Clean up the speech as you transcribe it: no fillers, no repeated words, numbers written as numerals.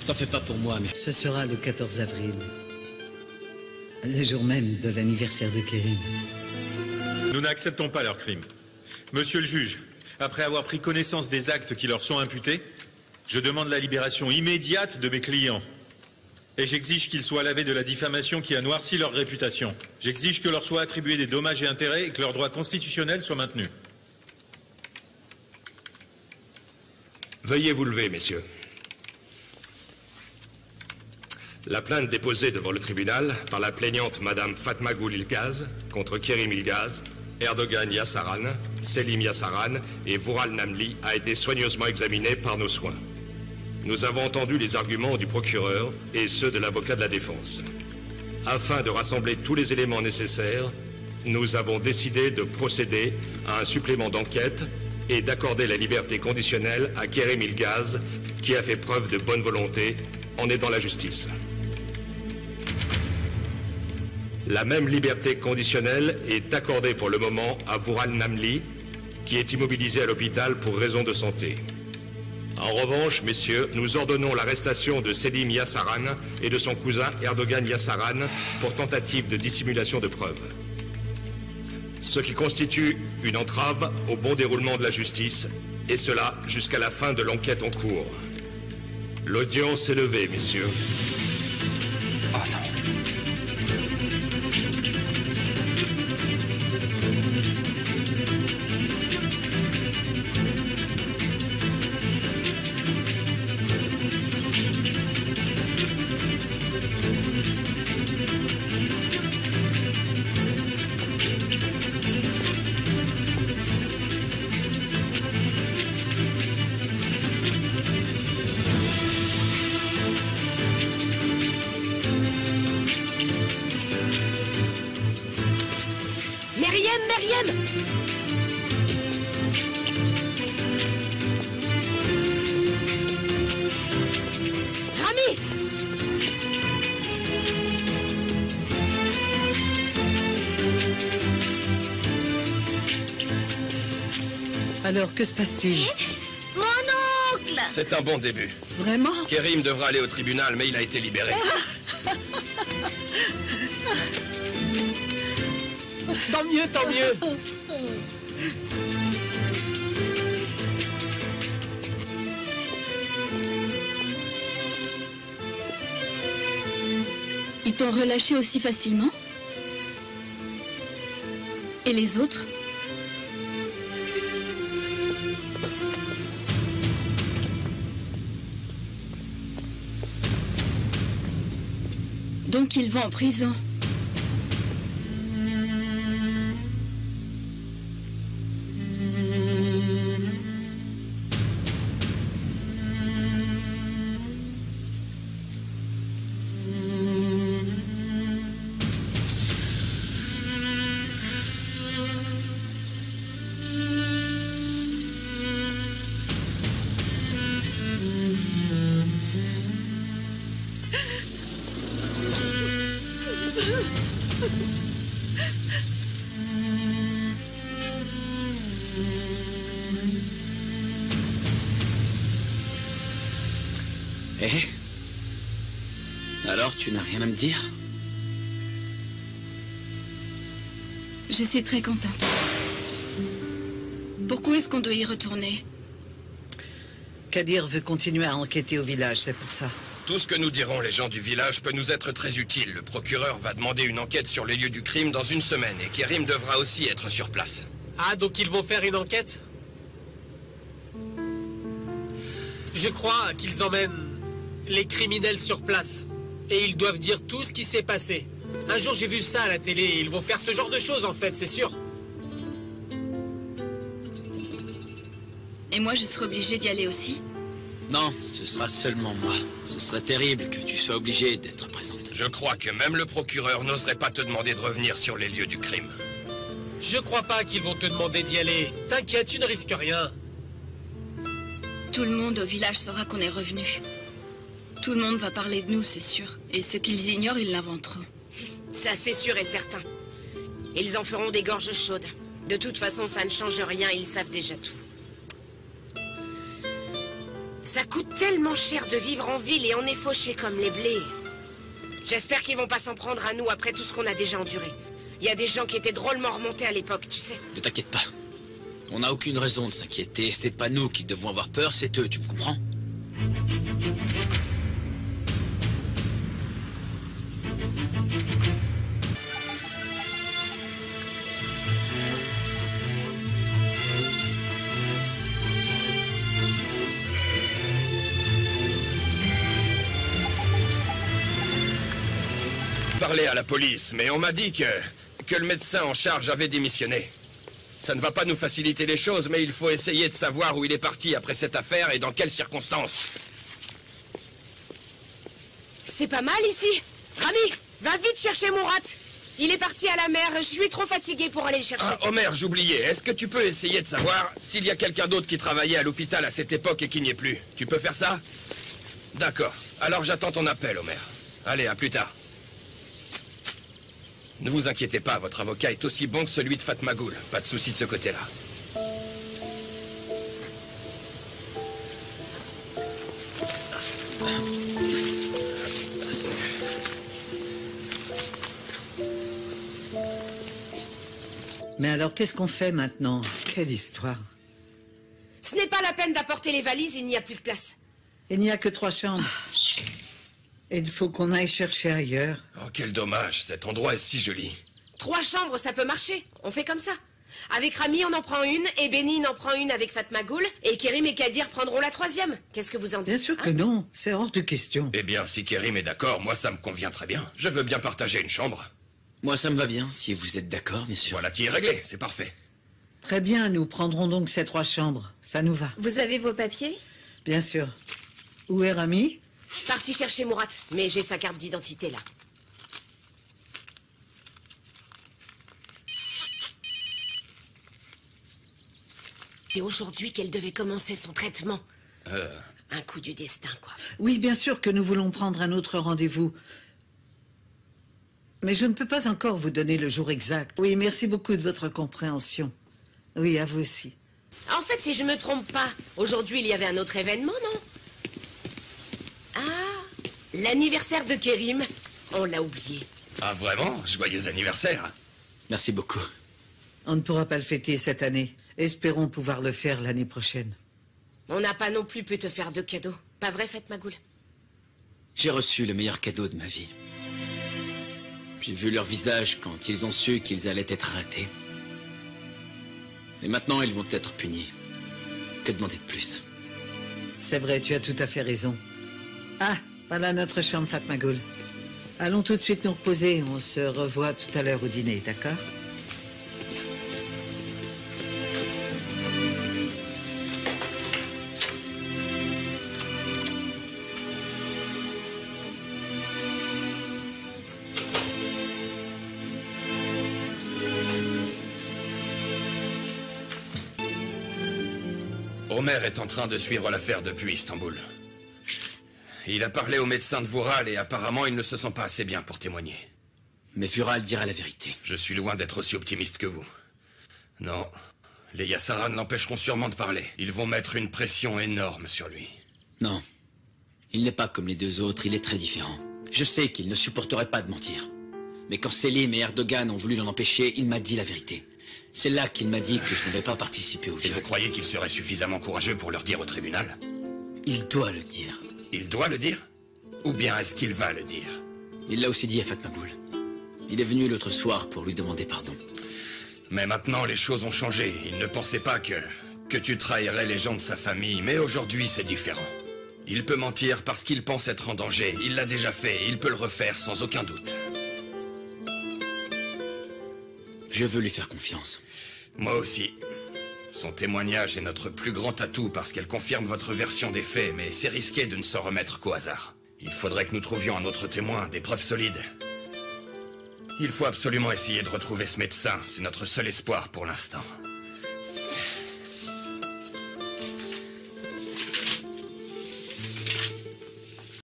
T'en fais pas pour moi, mais... Ce sera le 14 avril. Le jour même de l'anniversaire de Kérim. Nous n'acceptons pas leur crime. Monsieur le juge, après avoir pris connaissance des actes qui leur sont imputés, je demande la libération immédiate de mes clients. Et j'exige qu'ils soient lavés de la diffamation qui a noirci leur réputation. J'exige que leur soient attribués des dommages et intérêts et que leurs droits constitutionnels soient maintenus. Veuillez vous lever, messieurs. La plainte déposée devant le tribunal par la plaignante Madame Fatma Gül İlgaz contre Kerim İlgaz, Erdogan Yassaran, Selim Yassaran et Vural Namli a été soigneusement examinée par nos soins. Nous avons entendu les arguments du procureur et ceux de l'avocat de la défense. Afin de rassembler tous les éléments nécessaires, nous avons décidé de procéder à un supplément d'enquête et d'accorder la liberté conditionnelle à Kerim İlgaz, qui a fait preuve de bonne volonté en aidant la justice. La même liberté conditionnelle est accordée pour le moment à Vural Namli, qui est immobilisé à l'hôpital pour raison de santé. En revanche, messieurs, nous ordonnons l'arrestation de Selim Yassaran et de son cousin Erdogan Yassaran pour tentative de dissimulation de preuves. Ce qui constitue une entrave au bon déroulement de la justice, et cela jusqu'à la fin de l'enquête en cours. L'audience est levée, messieurs. Oh non. Alors, que se passe-t-il? Mon oncle! C'est un bon début. Vraiment? Kerim devra aller au tribunal, mais il a été libéré. Tant mieux, tant mieux. Ils t'ont relâché aussi facilement? Et les autres? Donc ils vont en prison. Alors, tu n'as rien à me dire? Je suis très contente. Pourquoi est-ce qu'on doit y retourner? Kadir veut continuer à enquêter au village, c'est pour ça. Tout ce que nous dirons les gens du village peut nous être très utile. Le procureur va demander une enquête sur les lieux du crime dans une semaine et Kerim devra aussi être sur place. Ah, donc ils vont faire une enquête? Je crois qu'ils emmènent les criminels sur place. Et ils doivent dire tout ce qui s'est passé. Un jour, j'ai vu ça à la télé. Ils vont faire ce genre de choses, en fait, c'est sûr. Et moi, je serai obligée d'y aller aussi? Non, ce sera seulement moi. Ce serait terrible que tu sois obligée d'être présente. Je crois que même le procureur n'oserait pas te demander de revenir sur les lieux du crime. Je crois pas qu'ils vont te demander d'y aller. T'inquiète, tu ne risques rien. Tout le monde au village saura qu'on est revenu. Tout le monde va parler de nous, c'est sûr. Et ce qu'ils ignorent, ils l'inventeront. Ça, c'est sûr et certain. Ils en feront des gorges chaudes. De toute façon, ça ne change rien, ils savent déjà tout. Ça coûte tellement cher de vivre en ville et on est fauchés comme les blés. J'espère qu'ils vont pas s'en prendre à nous après tout ce qu'on a déjà enduré. Il y a des gens qui étaient drôlement remontés à l'époque, tu sais. Ne t'inquiète pas. On n'a aucune raison de s'inquiéter. C'est pas nous qui devons avoir peur, c'est eux, tu me comprends? Parler à la police, mais on m'a dit que le médecin en charge avait démissionné. Ça ne va pas nous faciliter les choses, mais il faut essayer de savoir où il est parti après cette affaire et dans quelles circonstances. C'est pas mal ici. Rami, va vite chercher Murat. Il est parti à la mer, je suis trop fatigué pour aller le chercher. Ah, Omer, j'oubliais. Est-ce que tu peux essayer de savoir s'il y a quelqu'un d'autre qui travaillait à l'hôpital à cette époque et qui n'y est plus? Tu peux faire ça? D'accord. Alors j'attends ton appel, Omer. Allez, à plus tard. Ne vous inquiétez pas, votre avocat est aussi bon que celui de Fatmagoul. Pas de souci de ce côté-là. Mais alors, qu'est-ce qu'on fait maintenant? Quelle histoire. Ce n'est pas la peine d'apporter les valises, il n'y a plus de place. Il n'y a que 3 chambres. Et il faut qu'on aille chercher ailleurs. Oh, quel dommage, cet endroit est si joli. 3 chambres, ça peut marcher. On fait comme ça. Avec Rami, on en prend une, et Benin en prend une avec Fatmagoul, et Kerim et Kadir prendront la 3e. Qu'est-ce que vous en dites? Bien sûr que non, c'est hors de question. Eh bien, si Kerim est d'accord, moi ça me convient très bien. Je veux bien partager une chambre. Moi, ça me va bien, si vous êtes d'accord, bien sûr. Voilà qui est réglé, c'est parfait. Très bien, nous prendrons donc ces 3 chambres. Ça nous va. Vous avez vos papiers? Bien sûr. Où est Rami? Parti chercher Murat, mais j'ai sa carte d'identité là. Et aujourd'hui qu'elle devait commencer son traitement. Un coup du destin, quoi. Oui, bien sûr que nous voulons prendre un autre rendez-vous. Mais je ne peux pas encore vous donner le jour exact. Oui, merci beaucoup de votre compréhension. Oui, à vous aussi. En fait, si je me trompe pas, aujourd'hui il y avait un autre événement, non? Ah, l'anniversaire de Kerim. On l'a oublié. Ah vraiment? Joyeux anniversaire. Merci beaucoup. On ne pourra pas le fêter cette année. Espérons pouvoir le faire l'année prochaine. On n'a pas non plus pu te faire de cadeaux. Pas vrai, Fatmagoul? J'ai reçu le meilleur cadeau de ma vie. J'ai vu leur visage quand ils ont su qu'ils allaient être arrêtés. Et maintenant, ils vont être punis. Que demander de plus? C'est vrai, tu as tout à fait raison. Ah, voilà notre chambre, Fatmagoul. Allons tout de suite nous reposer. On se revoit tout à l'heure au dîner, d'accord? Omer est en train de suivre l'affaire depuis Istanbul. Il a parlé au médecin de Vural et apparemment il ne se sent pas assez bien pour témoigner. Mais Vural dira la vérité. Je suis loin d'être aussi optimiste que vous. Non, les Yassaran l'empêcheront sûrement de parler. Ils vont mettre une pression énorme sur lui. Non, il n'est pas comme les 2 autres, il est très différent. Je sais qu'il ne supporterait pas de mentir. Mais quand Selim et Erdogan ont voulu l'en empêcher, il m'a dit la vérité. C'est là qu'il m'a dit que je n'avais pas participé au viol. Et vous croyez qu'il serait suffisamment courageux pour leur dire au tribunal? Il doit le dire. Il doit le dire? Ou bien est-ce qu'il va le dire? Il l'a aussi dit à Fatmagoul. Il est venu l'autre soir pour lui demander pardon. Mais maintenant, les choses ont changé. Il ne pensait pas que tu trahirais les gens de sa famille. Mais aujourd'hui, c'est différent. Il peut mentir parce qu'il pense être en danger. Il l'a déjà fait et il peut le refaire sans aucun doute. Je veux lui faire confiance. Moi aussi. Son témoignage est notre plus grand atout parce qu'elle confirme votre version des faits, mais c'est risqué de ne s'en remettre qu'au hasard. Il faudrait que nous trouvions un autre témoin, des preuves solides. Il faut absolument essayer de retrouver ce médecin, c'est notre seul espoir pour l'instant.